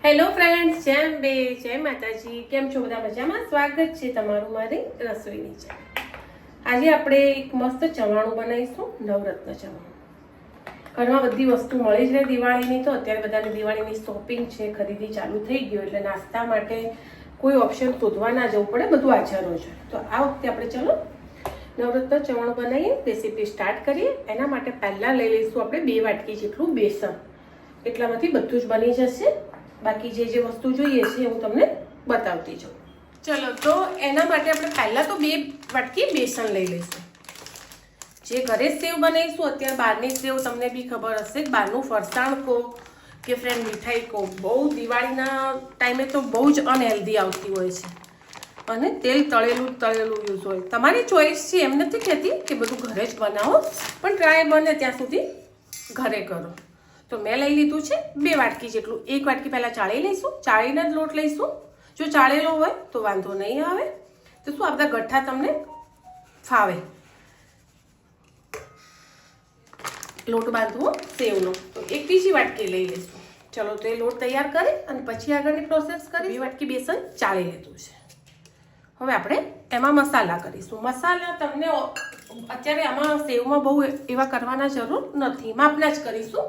Hello friends, જેમ બે જય માતાજી. કેમ છો બધા? મજામાં? સ્વાગત છે તમારું મારી રસોઈની છે. આજે આપણે એક મસ્ત ચવાણું બનાવીશું, નવરત્ન ચવાણું. ઘરમાં બધી વસ્તુ મળી જ રહે દિવાળીની. તો અત્યારે બધાને દિવાળીની શોપિંગ છે, ખરીદી ચાલુ થઈ ગયું, એટલે નાસ્તા માટે કોઈ ઓપ્શન શોધવા ના જવું પડે, બધું આચારો છે. તો આ વખતે આપણે ચલો નવરત્ન ચવાણું બનાવીએ, રેસીપી સ્ટાર્ટ કરીએ. એના માટે પહેલાં લઈ લઈશું આપણે 2 વાટકી જેટલું બેસન. એટલામાંથી બધું જ બની જશે. બાકી જે વસ્તુ જોઈએ છે હું તમને બતાવતી જાઉં. ચલો, તો એના માટે આપણે પહેલાં તો 2 વાટકી બેસન લઈ લઈશું. જે ઘરે સેવ બનાવીશું, અત્યારે બહારની સેવ તમને બી ખબર હશે, બહારનું ફરસાણ કહો કે ફ્રેન્ડ મીઠાઈ કહો, બહુ દિવાળીના ટાઈમે તો બહુ જ અનહેલ્ધી આવતી હોય છે અને તેલ તળેલું યુઝ હોય. તમારી ચોઈસ છે, એમ નથી કહેતી કે બધું ઘરે જ બનાવો, પણ ટ્રાય બને ત્યાં સુધી ઘરે કરો. તો મેં લઈ લીધું છે 2 વાટકી જેટલું. 1 વાટકી પહેલાં ચાળી લઈશું, ચાળીને જ લોટ લઈશું. જો ચાળેલો હોય તો વાંધો નહીં આવે, તો શું આ બધા ગઠ્ઠા તમને ફાવે. લોટ બાંધવો સેવનો, તો 1 ત્રીજી વાટકી લઈ લઈશું. ચલો, તો એ લોટ તૈયાર કરી અને પછી આગળની પ્રોસેસ કરી. 2 વાટકી બેસન ચાળી લીધું છે. હવે આપણે એમાં મસાલા કરીશું. મસાલા તમને અત્યારે આમાં સેવમાં બહુ એવા કરવાના જરૂર નથી, માપના જ કરીશું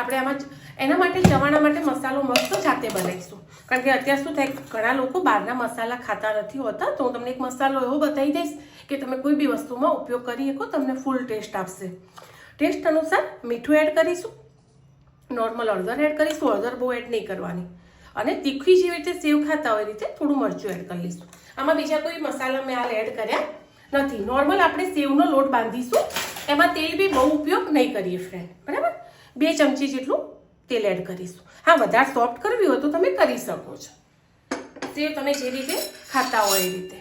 આપણે. આમાં એના માટે ચવાણા માટે મસાલો મસ્ત જાતે બનાવીશું. કારણ કે અત્યારે શું થાય, ઘણા લોકો બહારના મસાલા ખાતા નથી હોતા. તો હું તમને એક મસાલો એવો બતાવી દઈશ કે તમે કોઈ બી વસ્તુમાં ઉપયોગ કરી શકો, તમને ફૂલ ટેસ્ટ આપશે. ટેસ્ટ અનુસાર મીઠું એડ કરીશું, નોર્મલ હળદર એડ કરીશું. હળદર બહુ એડ નહીં કરવાની. અને તીખી જેવી રીતે સેવ ખાતા હોય રીતે થોડું મરચું એડ કરી લઈશું. આમાં બીજા કોઈ મસાલા મેં હાલ એડ કર્યા નથી. નોર્મલ આપણે સેવનો લોટ બાંધીશું, એમાં તેલ બી બહુ ઉપયોગ નહીં કરીએ ફ્રેન્ડ, બરાબર. 2 ચમચી જેટલું તેલ એડ કરીશું. હા, વધારે સોફ્ટ કરવી હોય તો તમે કરી શકો છો, સેવ તમે જે રીતે ખાતા હોય એ રીતે.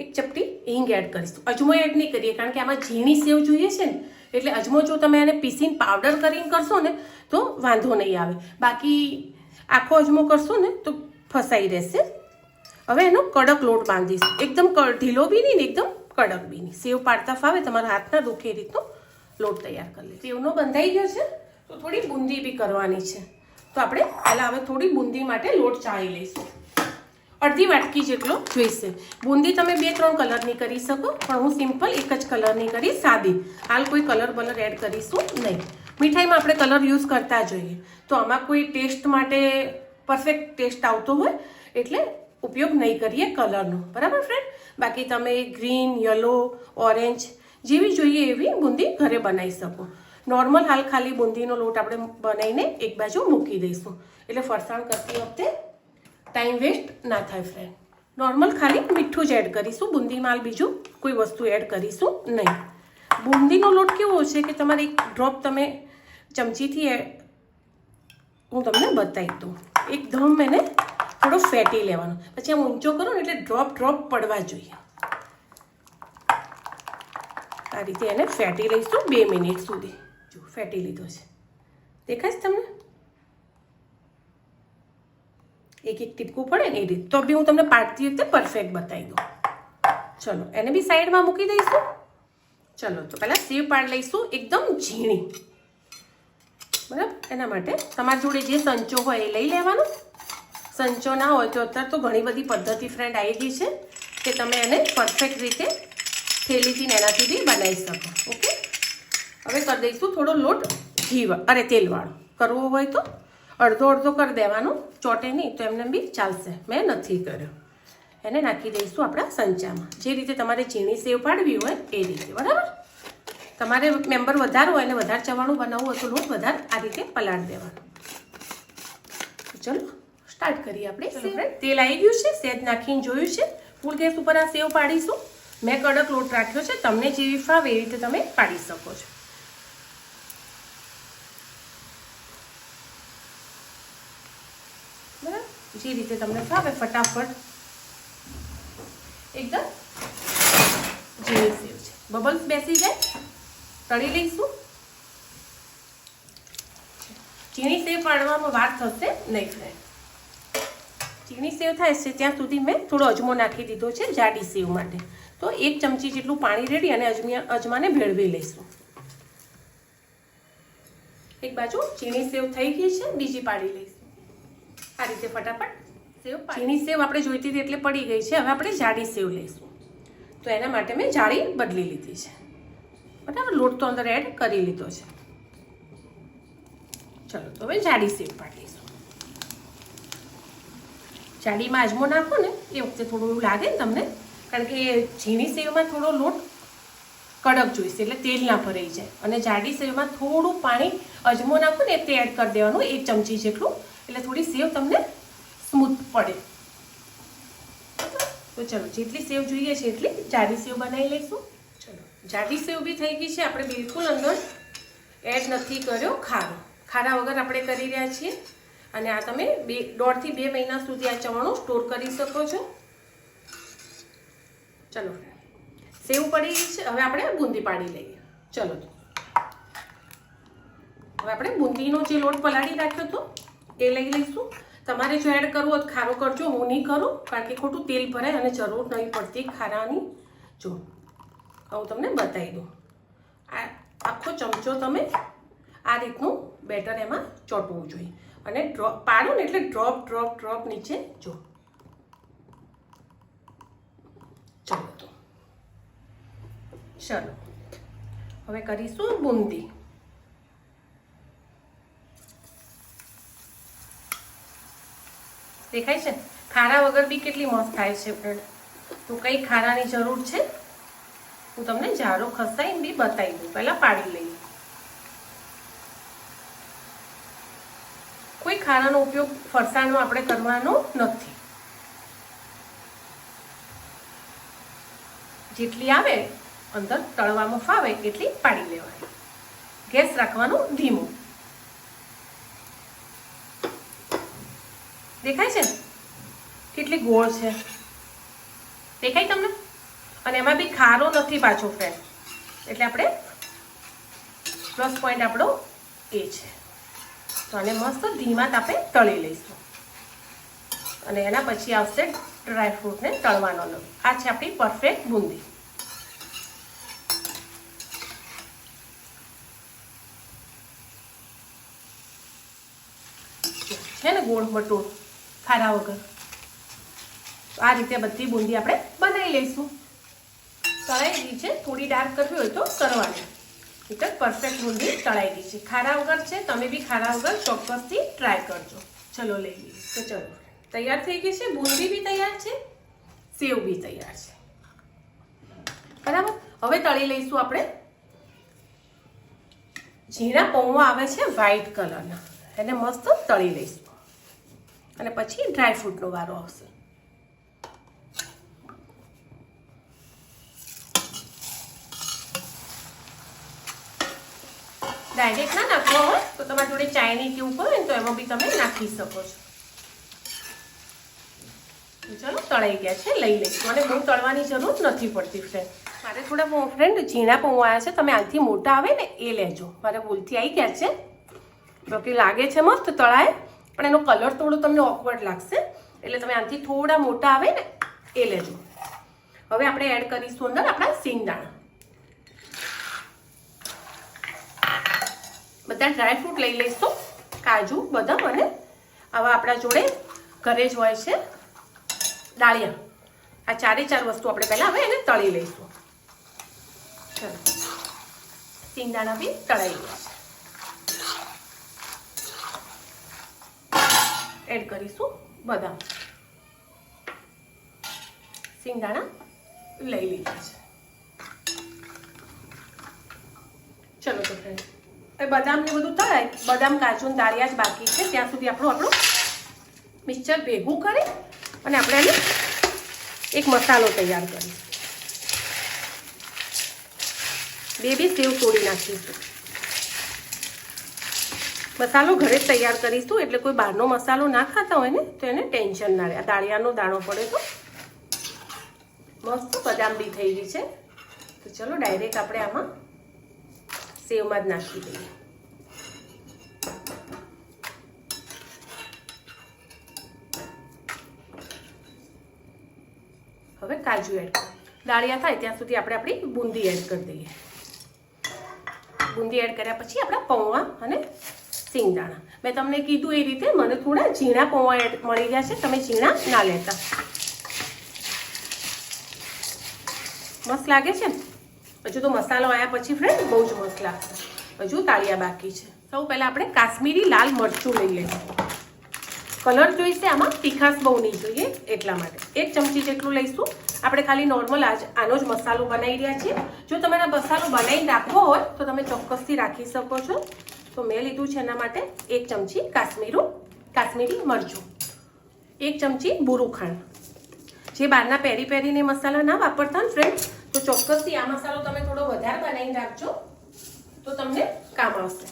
1 ચપટી હિંગ એડ કરીશું. અજમો એડ નહીં કરીએ, કારણ કે આમાં ઝીણી સેવ જોઈએ છે ને, એટલે અજમો જો તમે એને પીસીને પાવડર કરીને કરશો ને તો વાંધો નહીં આવે. બાકી આખો અજમો કરશો ને તો ફસાઈ રહેશે. હવે એનો કડક લોટ બાંધીશું. એકદમ ઢીલો બી નહીં ને એકદમ કડક બી નહીં. સેવ પાડતા ફાવે, તમારા હાથના દુખે રીતનો લોટ તૈયાર કરી લઈએ. સેવનો બંધાઈ ગયો છે, તો થોડી બુંદી બી કરવાની છે. તો આપણે પહેલાં હવે થોડી બુંદી માટે લોટ ચાળી લઈશું. 1/2 વાટકી જેટલો જોઈશે. બુંદી તમે 2-3 કલરની કરી શકો, પણ હું સિમ્પલ એક જ કલરની કરી, સાદી. હાલ કોઈ કલર બલર એડ કરીશું નહીં. મીઠાઈમાં આપણે કલર યુઝ કરતા જોઈએ, તો આમાં કોઈ ટેસ્ટ માટે પરફેક્ટ ટેસ્ટ આવતો હોય એટલે ઉપયોગ નહીં કરીએ કલરનો, બરાબર ફ્રેન્ડ. બાકી તમે ગ્રીન, યલો, ઓરેન્જ જેવી જોઈએ એવી બુંદી ઘરે બનાવી શકો. નોર્મલ હાલ ખાલી બુંદીનો લોટ આપણે બનાવીને એક બાજુ મૂકી દઈશું, એટલે ફરસાણ કરતી વખતે ટાઈમ વેસ્ટ ના થાય ફ્રેન્ડ. નોર્મલ ખાલી મીઠું જ એડ કરીશું, બુંદીમાં હાલ બીજું કોઈ વસ્તુ એડ કરીશું નહીં. બુંદીનો લોટ કેવો છે કે તમારે એક ડ્રોપ તમે ચમચીથી હું તમને બતાવી દઉં. એકદમ એને થોડો ફેટી લેવાનો, પછી આમ ઊંચો કરો ને એટલે ડ્રોપ પડવા જોઈએ. આ રીતે એને ફેટી લઈશું 2 મિનિટ સુધી. જો ફેટી લીધો છે, દેખાય છે તમને? એક ટીપકું પડે ને એ રીતે. તો બી હું તમને પાડતી વખતે પરફેક્ટ બતાવી દઉં. ચલો, એને બી સાઈડમાં મૂકી દઈશું. ચલો, તો પહેલાં સેવ પાડ લઈશું એકદમ ઝીણી, બરાબર. એના માટે તમારી જોડે જે સંચો હોય એ લઈ લેવાનો. સંચો ના હોય તો અત્યારે તો ઘણી બધી પદ્ધતિ ફ્રેન્ડ આવી ગઈ છે કે તમે એને પરફેક્ટ રીતે થેલીથી એનાથી બી બનાવી શકો. ઓકે, હવે કરી દઈશું થોડો લોટ તેલવાળો. કરવો હોય તો અડધો કરી દેવાનો, ચોટે નહીં તો એમને બી ચાલશે. મેં નથી કર્યો. એને નાખી દઈશું આપણા સંચામાં. જે રીતે તમારે ઝીણી સેવ પાડવી હોય એ રીતે, બરાબર. તમારે મેમ્બર વધારે હોય અને વધારે ચવાણું બનાવવું હોય તો લોટ વધારે આ રીતે પલાળી દેવાનો. ચલો સ્ટાર્ટ કરીએ આપણે. તેલ આવી ગયું છે, સેજ નાખીને જોયું છે. ફૂલ ગેસ ઉપર આ સેવ પાડીશું. મેં કડક લોટ રાખ્યો છે, તમને જેવી ફાવે એ રીતે તમે પાડી શકો છો. બરાબર, જે રીતે તમને ફાવે ફટાફટ. એકદમ ઝીણી સેવ છે, બબલ્સ બેસી જાય તળી લઈશું. ઝીણી સેવ પાડવામાં વાર થશે નહીં ફ્રેન્ડ. ઝીણી સેવ થાય છે ત્યાં સુધી મેં થોડો અજમો નાખી દીધો છે જાડી સેવ માટે. તો 1 ચમચી જેટલું પાણી રેડી અને અજમાને ભેળવી લઈશું. એક બાજુ ઝીણી સેવ થઈ ગઈ છે, બીજી પાડી લઈશું. આ રીતે ફટાફટ સેવ ઝીણી સેવ આપણે જોઈતી હતી એટલે પડી ગઈ છે. હવે આપણે જાડી સેવ લઈશું. તો એના માટે મેં જાડી બદલી લીધી છે. બરાબર, લોટ તો અંદર એડ કરી લીધો છે. ચલો તો હવે જાડી સેવ પાડી લઈશું. જાડીમાં અજમો નાખો ને એ વખતે થોડું એવું લાગે ને તમને, કારણ કે ઝીણી સેવમાં થોડો લોટ કડક જોઈશે એટલે તેલ ના ભરાઈ જાય. અને જાડી સેવમાં થોડું પાણી અજમો નાખો ને તે એડ કરી દેવાનું 1 ચમચી જેટલું, એટલે થોડી સેવ તમને સ્મૂથ પડે. તો ચલો જેટલી સેવ જોઈએ છે એટલી જાડી સેવ બનાવી લઈશું. ચલો જાડી સેવ બી થઈ ગઈ છે. આપણે બિલકુલ અંદર એડ નથી કર્યો ખારો. ખારા વગર આપણે કરી રહ્યા છીએ. અને આ તમે 1.5 થી 2 મહિના સુધી આ ચવાણું સ્ટોર કરી શકો છો. ચલો સેવ પડી ગઈ છે. હવે આપણે બુંદી પાડી લઈએ. ચલો તો હવે આપણે બુંદીનો જે લોટ પલાળી રાખ્યો હતો એ લઈ લઈશું. તમારે જો એડ કરવું હોય તો ખારો કરજો, હું નહીં કરું કારણ કે ખોટું તેલ ભરાય અને જરૂર નહીં પડતી ખારાની. જો હું તમને બતાવી દઉં. આ આખો ચમચો તમે આ રીતનું બેટર એમાં ચોંટવું જોઈએ અને ડ્રોપ પાડો ને એટલે ડ્રોપ ડ્રોપ ડ્રોપ નીચે જો. ચલો તો ચલો હવે કરીશું બુંદી. દેખાય છે ખારા વગર બી કેટલી મસ્ત થાય છે ફ્રેન્ડ. તો કઈ ખારાની જરૂર છે હું તમને જાડો ખસાઈને બી બતાવી દઉં. પહેલાં પાડી લઈએ. કોઈ ખારાનો ઉપયોગ ફરસાણમાં આપણે કરવાનો નથી. જેટલી આવે અંદર તળવામાં ફાવે એટલી પાડી લેવાની. ગેસ રાખવાનો ધીમો. દેખાય છે કેટલી ગોળ છે, દેખાય તમને? અને એમાં બી ખારો નથી પાછો ફ્રેન્ડ, એટલે આપણે પ્લસ પોઈન્ટ આપણો એ છે. તો આને મસ્ત ધીમા તાપે તળી લઈશું. અને એના પછી આવશે ડ્રાયફ્રૂટને તળવાનો લોટ. આ છે આપણી પરફેક્ટ બુંદી. છે ને ગોળ બટોળ ખારા વગર. આ રીતે બધી બુંદી આપણે બનાવી લઈશું. તળાઈ ગઈ છે. થોડી ડાર્ક કરવી હોય તો કરવાની. એટલે પરફેક્ટ બુંદી તળાઈ ગઈ છે. ખારા વગર છે. તમે બી ખારા વગર ચોક્કસથી ટ્રાય કરજો. ચલો લઈ લઈએ. તો ચલો તૈયાર થઈ ગઈ છે. બુંદી બી તૈયાર છે, સેવ બી તૈયાર છે. બરાબર. હવે તળી લઈશું આપણે ઝીણા પૌવા આવે છે વ્હાઈટ કલરના, એને મસ્ત તળી લઈશું. અને પછી ડ્રાયફ્રૂટનો વારો આવશે. ડાયરેક્ટ ના નાખવા હોય તો તમારી જોડે ચાયની કે ઉપર હોય તો એમાં બી તમે નાખી શકો છો. ચલો તળાઈ ગયા છે, લઈ લઈશું. અને બહુ તળવાની જરૂર નથી પડતી ફ્રેન્ડ. મારે થોડા ફ્રેન્ડ ઝીણા પૌવા આવ્યા છે. તમે આનાથી મોટા આવે ને એ લેજો. મારે ભૂલથી આવી ગયા છે. બાકી લાગે છે મસ્ત તળાય, પણ એનો કલર થોડો તમને ઓકવર્ડ લાગશે. એટલે તમે આનાથી થોડા મોટા આવે ને એ લેજો. હવે આપણે એડ કરીશું અંદર આપણા સિંગદાણા. બધા ડ્રાયફ્રૂટ લઈ લઈશું, કાજુ, બદામ અને આવા આપણા જોડે ઘરે જ હોય છે ડાળિયા. આ 4 વસ્તુ આપણે પહેલાં હવે એને તળી લઈશું. ચલો સિંગદાણા બી તળાઈ ગયા છે. એડ કરીશું બદામ. સિંગદાણા લઈ લીધા છે. ચલો તો ફ્રેન્ડ એ બદામ ને બધું તળાય. બદામ, કાજુ, દાળિયા જ બાકી છે. ત્યાં સુધી આપણું મિક્સચર ભેગું કરી અને આપણે એને એક મસાલો તૈયાર કરીશું. બે સેવ તોડી નાખીશું. મસાલો ઘરે જ તૈયાર કરીશું, એટલે કોઈ બહારનો મસાલો ના ખાતા હોય ને તો એને ટેન્શન ના રહે. આ દાળિયાનો દાણો પડે તો મસ્ત બદામ બી થઈ ગઈ છે. તો ચલો ડાયરેક્ટ આપણે આમાં સેવમાં જ નાખી દઈએ. હવે કાજુ એડ કરીએ. દાળિયા થાય ત્યાં સુધી આપણે આપણી બુંદી એડ કરી દઈએ. બુંદી એડ કર્યા પછી આપણા પૌવા અને સિંગદાણા. મેં તમને કીધું એ રીતે મને થોડા ઝીણા પૌવા મળી ગયા છે, તમે ઝીણા ના લેતા. મસ્ત લાગે છે ને? હજુ તો મસાલો આવ્યા પછી ફ્રેન્ડ બહુ જ મસ્ત લાગશે. હજુ તાળિયા બાકી છે. સૌ પહેલાં આપણે કાશ્મીરી લાલ મરચું લઈ લઈશું. કલર જોઈશે, આમાં તીખાશ બહુ નહીં જોઈએ એટલા માટે 1 ચમચી જેટલું લઈશું. આપણે ખાલી નોર્મલ આનો જ મસાલો બનાવી રહ્યા છીએ. જો તમારે મસાલો બનાવીને રાખવો હોય તો તમે ચોક્કસથી રાખી શકો છો. તો મેં લીધું છે એના માટે 1 ચમચી કાશ્મીરી મરચું, 1 ચમચી બુરું ખાંડ. જે બહારના પેરીને મસાલા ના વાપરતા ને ફ્રેન્ડ, તો ચોક્કસથી આ મસાલો તમે થોડો વધારે બનાવીને રાખજો તો તમને કામ આવશે.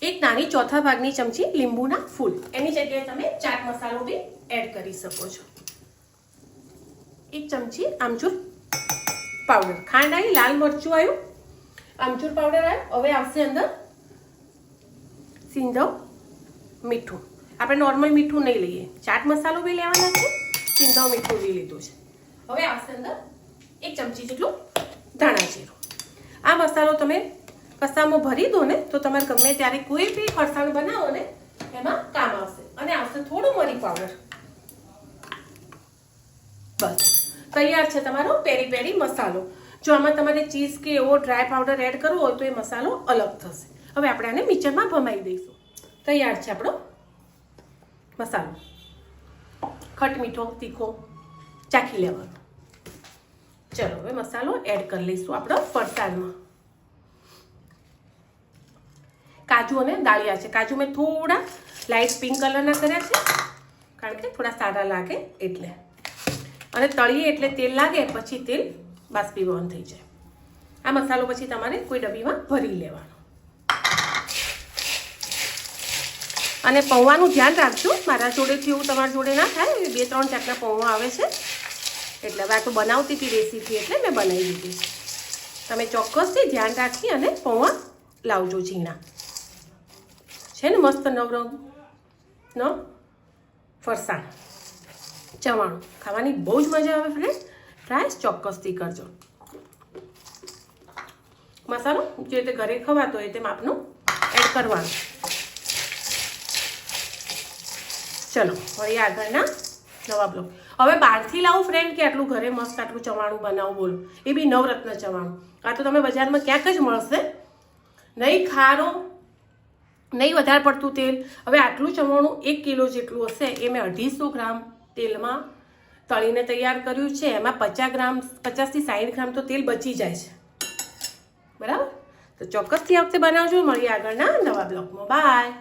1 નાની ચોથા ભાગની ચમચી લીંબુના ફૂલ, એની જગ્યાએ તમે ચાટ મસાલો બી એડ કરી શકો છો. 1 ચમચી આમચૂર પાવડર. ખાંડ આવી, લાલ મરચું આવ્યું, આમચૂર પાવડર આવ્યો. હવે આવશે અંદર સિંધવ મીઠું. આપણે નોર્મલ મીઠું નહીં લઈએ, ચાટ મસાલો બી લેવાના છે, સિંધવ મીઠું બી લીધું છે. હવે આવશે અંદર 1 ચમચી જેટલું ધાણા જીરું. આ મસાલો તમે કસામાં ભરી દો ને તો તમારે ગમે ત્યારે કોઈ બી ફરસાણ બનાવો ને એમાં કામ આવશે. અને આવશે થોડું મરી પાવડર. બસ તૈયાર છે તમારો પેરી મસાલો. જો આમાં તમારે ચીઝ કે એવો ડ્રાય પાવડર એડ કરવો હોય તો એ મસાલો અલગ થશે. હવે આપણે આને મિક્સરમાં ભમાઈ દઈશું. તૈયાર છે આપણો મસાલો. ખટ મીઠો તીખો ચાખી લેવાનો. ચલો હવે મસાલો એડ કરી લઈશું આપણો ફરસાણમાં. કાજુ અને દાળિયા છે. કાજુ મેં થોડા લાઇટ પિંક કલરના કર્યા છે કારણ કે થોડા સારા લાગે એટલે. અને તળીએ એટલે તેલ લાગે, પછી તેલ બાષ્પીભવન થઈ જાય. આ મસાલો પછી તમારે કોઈ ડબ્બીમાં ભરી લેવાનો. અને પૌવાનું ધ્યાન રાખજો, મારા જોડેથી એવું તમારા જોડે ના થાય. 2-3 જાતના પૌવા આવે છે એટલે હવે આ તો બનાવતી હતી રેસીપી એટલે મેં બનાવી દીધી. તમે ચોક્કસથી ધ્યાન રાખી અને પૌવા લાવજો ઝીણા. છે ને મસ્ત નવરંગનો ફરસાણ ચવાણું ખાવાની બહુ જ મજા આવે ફ્રેન્ડ. ટ્રાય ચોક્કસથી કરજો. મસાલો જે રીતે ઘરે ખવાતો હોય તે માપનું એડ કરવાનું. ચલો વળી આગળના નવા બ્લોગ. હવે બહારથી લાવો ફ્રેન્ડ કે આટલું ઘરે મસ્ત આટલું ચવાણું બનાવો બોલો, એ બી નવરત્ન ચવાણું. આ તો તમે બજારમાં ક્યાંક જ મળશે. નહીં ખારો, નહીં વધારે પડતું તેલ. હવે આટલું ચવાણું 1 કિલો જેટલું હશે એ મેં 250 ગ્રામ તેલમાં તળીને તૈયાર કર્યું છે. એમાં 50થી 60 ગ્રામ તો તેલ બચી જાય છે. બરાબર? તો ચોક્કસથી આ વખતે બનાવજો. મળીએ આગળના નવા બ્લોગમાં. બાય.